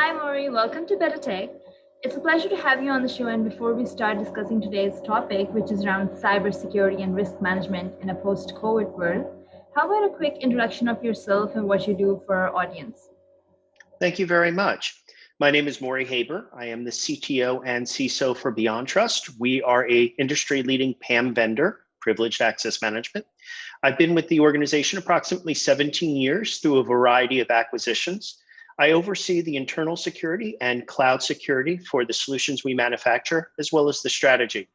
Hi, Morey. Welcome to Better Tech. It's a pleasure to have you on the show. And before we start discussing today's topic, which is around cybersecurity and risk management in a post COVID world, how about a quick introduction of yourself and what you do for our audience? Thank you very much. My name is Morey Haber. I am the CTO and CISO for BeyondTrust. We are an industry-leading PAM vendor, privileged access management. I've been with the organization approximately 17 years through a variety of acquisitions. I oversee the internal security and cloud security for the solutions we manufacture, as well as the strategy.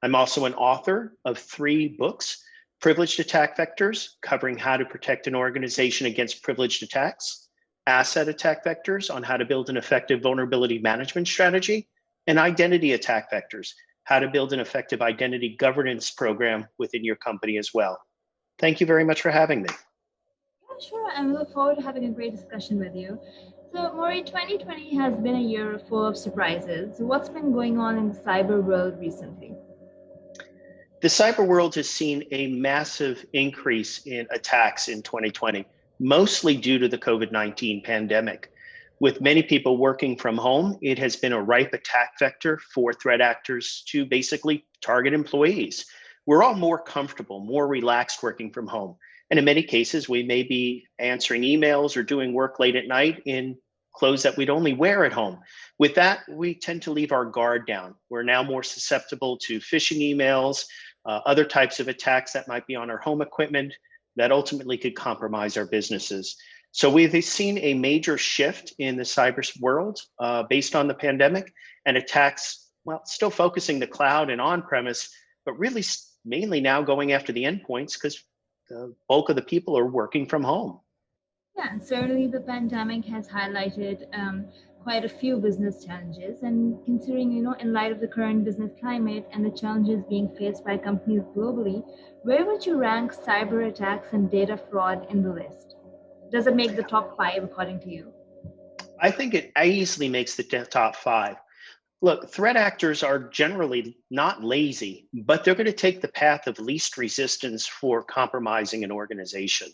I'm also an author of 3 books, Privileged Attack Vectors, covering how to protect an organization against privileged attacks, Asset Attack Vectors on how to build an effective vulnerability management strategy, and Identity Attack Vectors, how to build an effective identity governance program within your company as well. Thank you very much for having me. Yeah, sure. And we look forward to having a great discussion with you. So, Morey, 2020 has been a year full of surprises. What's been going on in the cyber world recently? The cyber world has seen a massive increase in attacks in 2020, mostly due to the COVID-19 pandemic. With many people working from home, it has been a ripe attack vector for threat actors to basically target employees. We're all more comfortable, more relaxed working from home. And in many cases, we may be answering emails or doing work late at night in clothes that we'd only wear at home. With that, we tend to leave our guard down. We're now more susceptible to phishing emails, other types of attacks that might be on our home equipment that ultimately could compromise our businesses. So we've seen a major shift in the cyber world based on the pandemic, and attacks, well, still focusing the cloud and on-premise, but really mainly now going after the endpoints because the bulk of the people are working from home. Yeah, certainly the pandemic has highlighted quite a few business challenges. And considering, in light of the current business climate and the challenges being faced by companies globally, where would you rank cyber attacks and data fraud in the list? Does it make the top 5 according to you? I think it easily makes the top 5. Look, threat actors are generally not lazy, but they're going to take the path of least resistance for compromising an organization.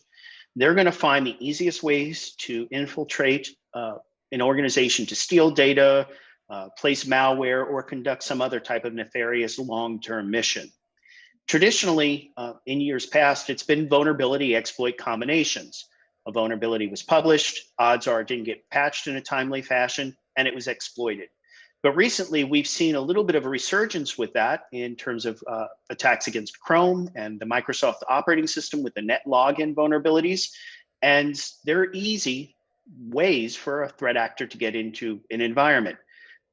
They're going to find the easiest ways to infiltrate an organization to steal data, place malware, or conduct some other type of nefarious long-term mission. Traditionally, in years past, it's been vulnerability exploit combinations. A vulnerability was published, odds are it didn't get patched in a timely fashion, and it was exploited. But recently, we've seen a little bit of a resurgence with that in terms of attacks against Chrome and the Microsoft operating system with the net login vulnerabilities. And they're easy ways for a threat actor to get into an environment.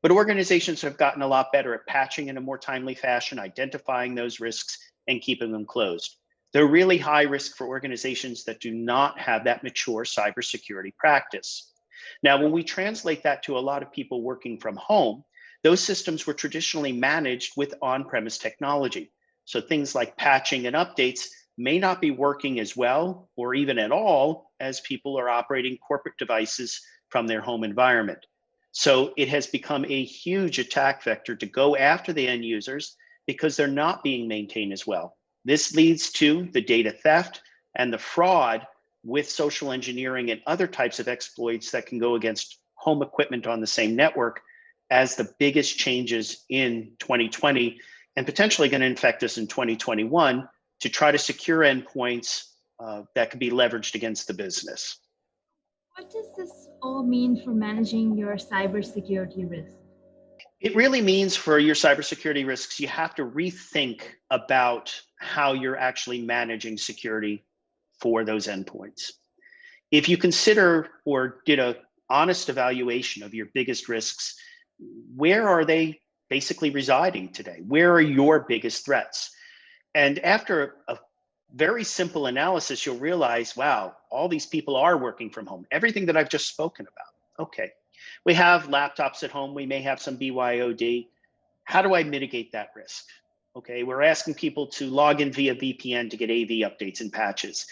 But organizations have gotten a lot better at patching in a more timely fashion, identifying those risks, and keeping them closed. They're really high risk for organizations that do not have that mature cybersecurity practice. Now, when we translate that to a lot of people working from home, those systems were traditionally managed with on-premise technology. So things like patching and updates may not be working as well or even at all as people are operating corporate devices from their home environment. So it has become a huge attack vector to go after the end users because they're not being maintained as well. This leads to the data theft and the fraud with social engineering and other types of exploits that can go against home equipment on the same network as the biggest changes in 2020 and potentially going to infect us in 2021 to try to secure endpoints that could be leveraged against the business. What does this all mean for managing your cybersecurity risk? It really means for your cybersecurity risks, you have to rethink about how you're actually managing security for those endpoints. If you consider or did an honest evaluation of your biggest risks, where are they basically residing today? Where are your biggest threats? And after a very simple analysis, you'll realize, wow, all these people are working from home. Everything that I've just spoken about. Okay, we have laptops at home. We may have some BYOD. How do I mitigate that risk? Okay, we're asking people to log in via VPN to get AV updates and patches.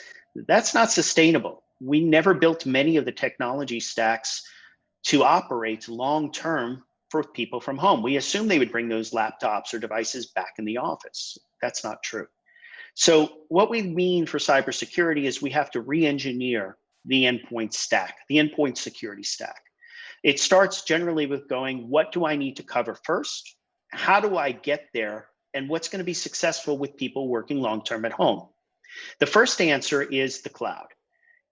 That's not sustainable. We never built many of the technology stacks to operate long-term for people from home. We assumed they would bring those laptops or devices back in the office. That's not true. So what we mean for cybersecurity is we have to re-engineer the endpoint stack, the endpoint security stack. It starts generally with going, what do I need to cover first? How do I get there? And what's going to be successful with people working long-term at home? The first answer is the cloud.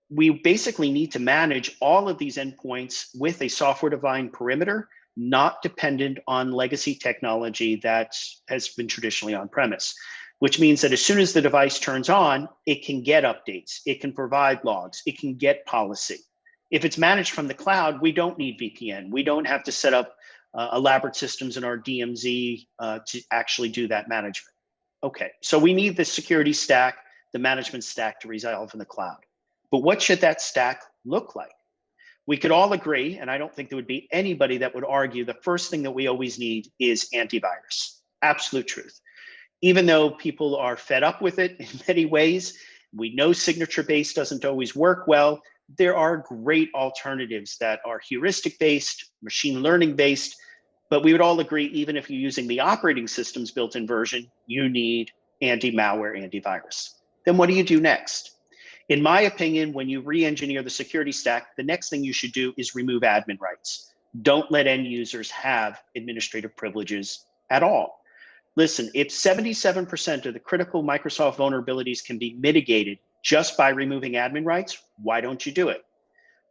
We basically need to manage all of these endpoints with a software-defined perimeter, not dependent on legacy technology that has been traditionally on-premise, which means that as soon as the device turns on, it can get updates, it can provide logs, it can get policy. If it's managed from the cloud, we don't need VPN. We don't have to set up elaborate systems in our DMZ to actually do that management. Okay, so we need the security stack, the management stack to resolve in the cloud. But what should that stack look like? We could all agree, and I don't think there would be anybody that would argue, the first thing that we always need is antivirus. Absolute truth. Even though people are fed up with it in many ways, we know signature-based doesn't always work well. There are great alternatives that are heuristic-based, machine learning-based, but we would all agree, even if you're using the operating system's built-in version, you need anti-malware, antivirus. Then what do you do next? In my opinion, when you re-engineer the security stack, the next thing you should do is remove admin rights. Don't let end users have administrative privileges at all. Listen, if 77% of the critical Microsoft vulnerabilities can be mitigated just by removing admin rights, why don't you do it?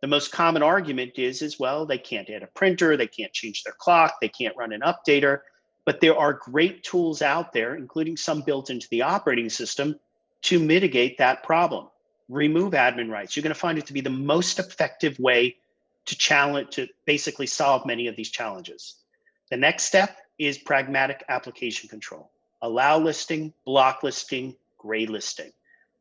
The most common argument is well, they can't add a printer, they can't change their clock, they can't run an updater, but there are great tools out there, including some built into the operating system, to mitigate that problem. Remove admin rights. You're going to find it to be the most effective way to basically solve many of these challenges. The next step is pragmatic application control. Allow listing, block listing, gray listing.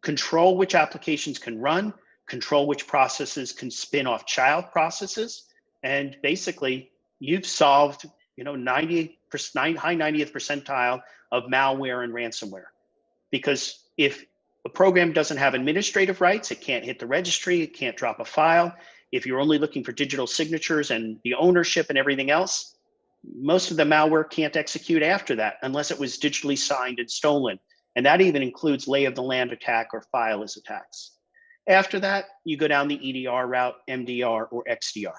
Control which applications can run, control which processes can spin off child processes, and basically you've solved, high 90th percentile of malware and ransomware. Because if a program doesn't have administrative rights, it can't hit the registry, it can't drop a file. If you're only looking for digital signatures and the ownership and everything else, most of the malware can't execute after that unless it was digitally signed and stolen. And that even includes lay of the land attack or fileless attacks. After that, you go down the EDR route, MDR or XDR,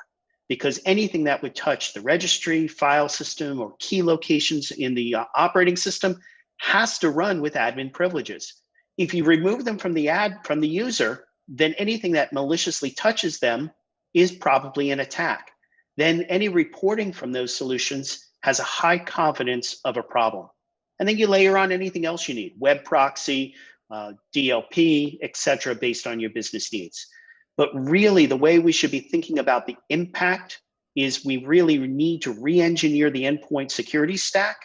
because anything that would touch the registry, file system, or key locations in the operating system has to run with admin privileges. If you remove them from the user, then anything that maliciously touches them is probably an attack. Then any reporting from those solutions has a high confidence of a problem. And then you layer on anything else you need, web proxy, DLP, et cetera, based on your business needs. But really, the way we should be thinking about the impact is we really need to re-engineer the endpoint security stack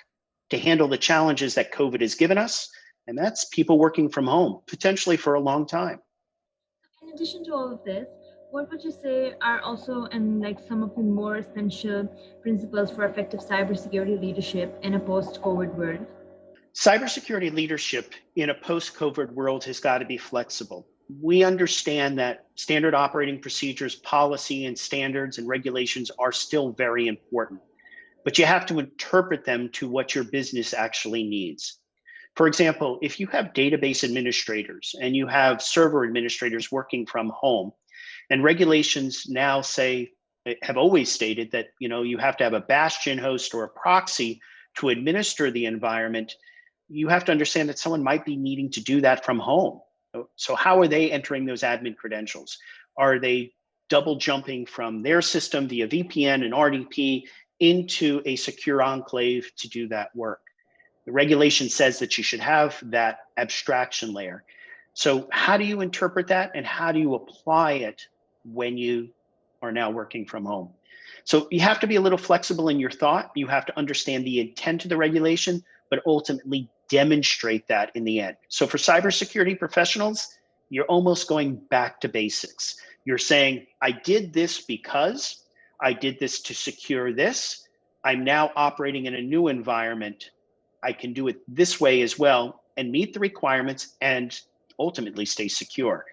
to handle the challenges that COVID has given us. And that's people working from home, potentially for a long time. In addition to all of this, what would you say are also some of the more essential principles for effective cybersecurity leadership in a post-COVID world? Cybersecurity leadership in a post-COVID world has got to be flexible. We understand that standard operating procedures, policy, and standards and regulations are still very important, but you have to interpret them to what your business actually needs. For example, if you have database administrators and you have server administrators working from home, and regulations now have always stated that you have to have a bastion host or a proxy to administer the environment, you have to understand that someone might be needing to do that from home. So how are they entering those admin credentials? Are they double jumping from their system via VPN and RDP into a secure enclave to do that work? The regulation says that you should have that abstraction layer. So how do you interpret that and how do you apply it when you are now working from home? So you have to be a little flexible in your thought. You have to understand the intent of the regulation, but ultimately demonstrate that in the end. So for cybersecurity professionals, you're almost going back to basics. You're saying, I did this because I did this to secure this. I'm now operating in a new environment. I can do it this way as well and meet the requirements and ultimately stay secure.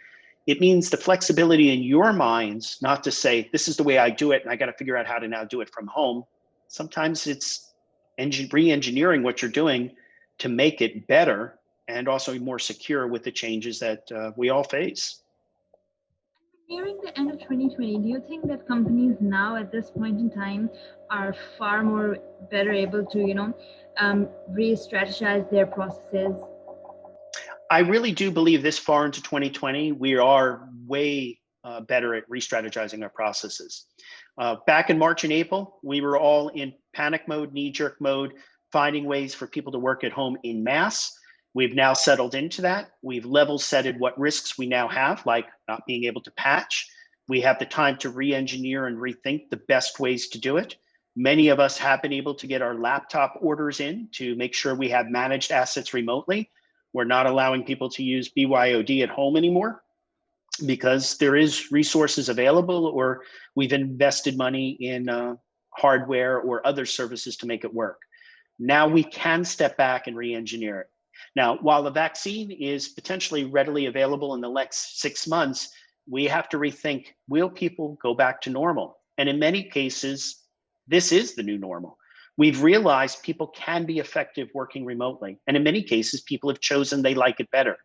It means the flexibility in your minds, not to say, this is the way I do it and I got to figure out how to now do it from home. Sometimes it's re-engineering what you're doing to make it better and also more secure with the changes that we all face. Nearing the end of 2020, do you think that companies now at this point in time are far more better able to, re-strategize their processes? I really do believe this far into 2020, we are way better at re-strategizing our processes. Back in March and April, we were all in panic mode, knee-jerk mode, finding ways for people to work at home in mass. We've now settled into that. We've level setted what risks we now have, like not being able to patch. We have the time to re-engineer and rethink the best ways to do it. Many of us have been able to get our laptop orders in to make sure we have managed assets remotely. We're not allowing people to use BYOD at home anymore because there is resources available, or we've invested money in hardware or other services to make it work. Now we can step back and re-engineer it. Now, while the vaccine is potentially readily available in the next 6 months, we have to rethink, will people go back to normal? And in many cases, this is the new normal. We've realized people can be effective working remotely. And in many cases, people have chosen they like it better.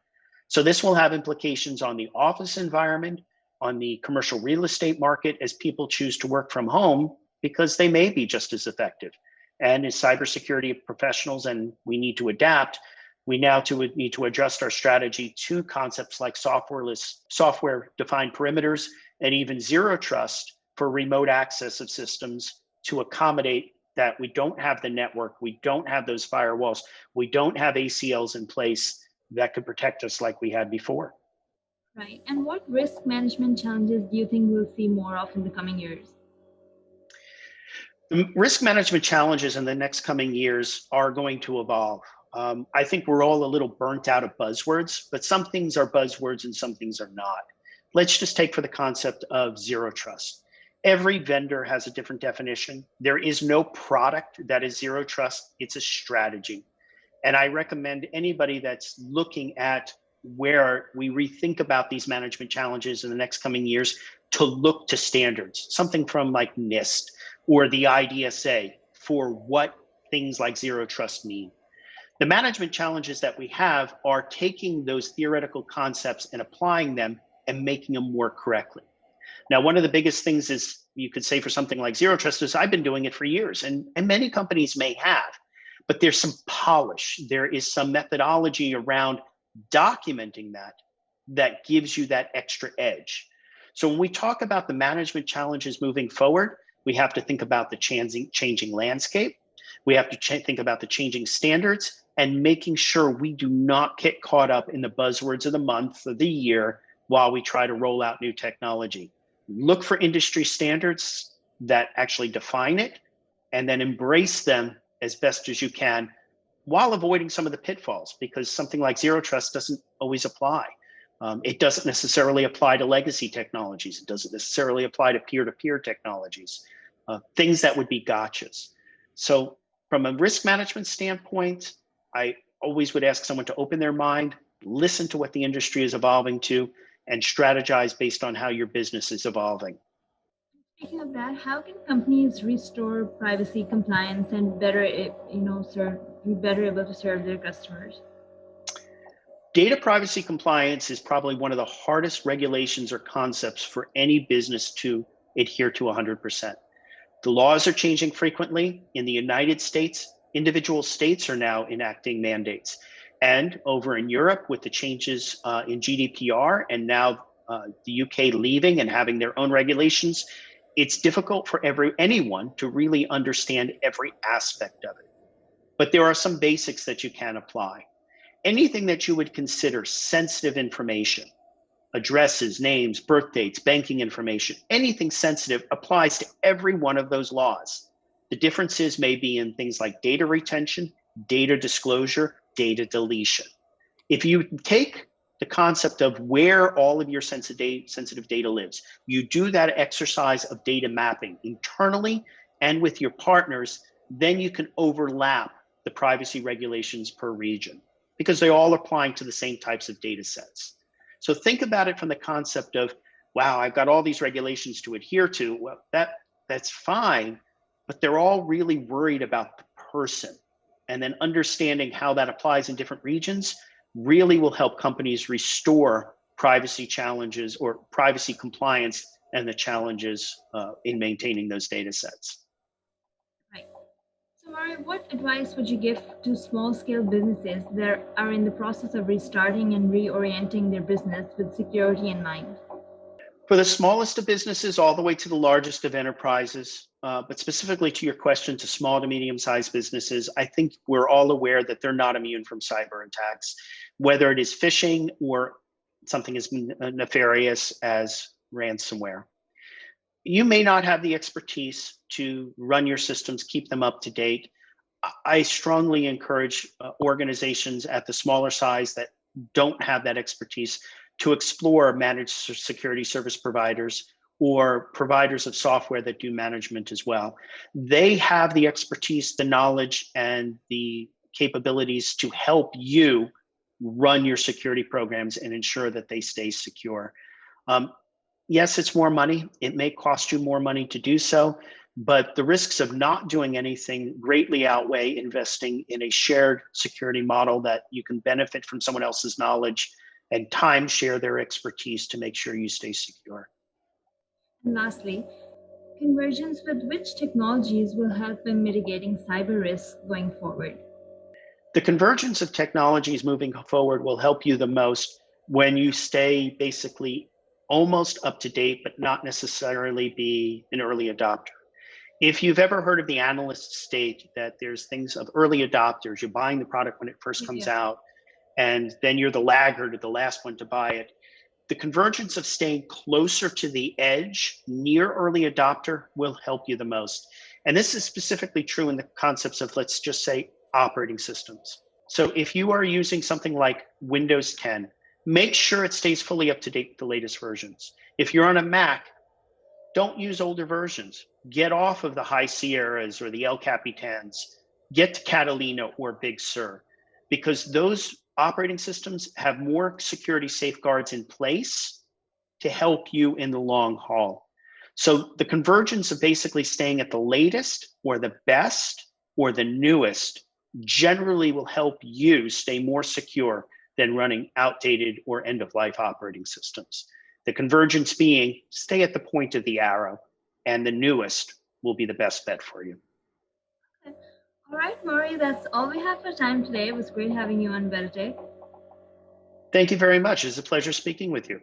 So this will have implications on the office environment, on the commercial real estate market as people choose to work from home because they may be just as effective. And as cybersecurity professionals, and we need to adapt, we now need to adjust our strategy to concepts like software-defined perimeters and even zero trust for remote access of systems to accommodate that we don't have the network, we don't have those firewalls, we don't have ACLs in place that could protect us like we had before. Right. And what risk management challenges do you think we'll see more of in the coming years? The risk management challenges in the next coming years are going to evolve. I think we're all a little burnt out of buzzwords, but some things are buzzwords and some things are not. Let's just take for the concept of zero trust. Every vendor has a different definition. There is no product that is zero trust, it's a strategy. And I recommend anybody that's looking at where we rethink about these management challenges in the next coming years to look to standards, something from like NIST or the IDSA for what things like zero trust mean. The management challenges that we have are taking those theoretical concepts and applying them and making them work correctly. Now, one of the biggest things is you could say for something like zero trust is I've been doing it for years, and many companies may have, but there's some polish. There is some methodology around documenting that gives you that extra edge. So when we talk about the management challenges moving forward, we have to think about the changing landscape. We have to think about the changing standards and making sure we do not get caught up in the buzzwords of the month or the year while we try to roll out new technology. Look for industry standards that actually define it and then embrace them as best as you can while avoiding some of the pitfalls, because something like zero trust doesn't always apply. It doesn't necessarily apply to legacy technologies. It doesn't necessarily apply to peer-to-peer technologies, things that would be gotchas. So from a risk management standpoint, I always would ask someone to open their mind, listen to what the industry is evolving to, and strategize based on how your business is evolving. Speaking of that, how can companies restore privacy compliance and better, be better able to serve their customers? Data privacy compliance is probably one of the hardest regulations or concepts for any business to adhere to 100%. The laws are changing frequently. In the United States, individual states are now enacting mandates. And over in Europe, with the changes in GDPR and now the UK leaving and having their own regulations, it's difficult for anyone to really understand every aspect of it. But there are some basics that you can apply. Anything that you would consider sensitive information, addresses, names, birth dates, banking information, anything sensitive applies to every one of those laws. The differences may be in things like data retention, data disclosure, data deletion. If you take the concept of where all of your sensitive data lives, you do that exercise of data mapping internally and with your partners, then you can overlap the privacy regulations per region, because they're all applying to the same types of data sets. So think about it from the concept of, wow, I've got all these regulations to adhere to. Well, that's fine, but they're all really worried about the person. And then understanding how that applies in different regions really will help companies restore privacy challenges or privacy compliance and the challenges in maintaining those data sets. Right. So, Morey, what advice would you give to small-scale businesses that are in the process of restarting and reorienting their business with security in mind? For the smallest of businesses all the way to the largest of enterprises, but specifically to your question to small to medium-sized businesses, I think we're all aware that they're not immune from cyber attacks, whether it is phishing or something as nefarious as ransomware. You may not have the expertise to run your systems, keep them up to date. I strongly encourage organizations at the smaller size that don't have that expertise to explore managed security service providers or providers of software that do management as well. They have the expertise, the knowledge, and the capabilities to help you run your security programs and ensure that they stay secure. Yes, it's more money. It may cost you more money to do so, but the risks of not doing anything greatly outweigh investing in a shared security model that you can benefit from someone else's knowledge and time share their expertise to make sure you stay secure. And lastly, convergence with which technologies will help in mitigating cyber risks going forward? The convergence of technologies moving forward will help you the most when you stay basically almost up to date, but not necessarily be an early adopter. If you've ever heard of the analyst state that there's things of early adopters, you're buying the product when it first comes out, and then you're the laggard or the last one to buy it. The convergence of staying closer to the edge, near early adopter, will help you the most. And this is specifically true in the concepts of, let's just say, operating systems. So if you are using something like Windows 10, make sure it stays fully up to date with the latest versions. If you're on a Mac, don't use older versions. Get off of the High Sierras or the El Capitans. Get to Catalina or Big Sur, because those operating systems have more security safeguards in place to help you in the long haul. So the convergence of basically staying at the latest or the best or the newest generally will help you stay more secure than running outdated or end-of-life operating systems. The convergence being stay at the point of the arrow, and the newest will be the best bet for you. Okay. All right, Morey, that's all we have for time today. It was great having you on Veritech. Thank you very much. It's a pleasure speaking with you.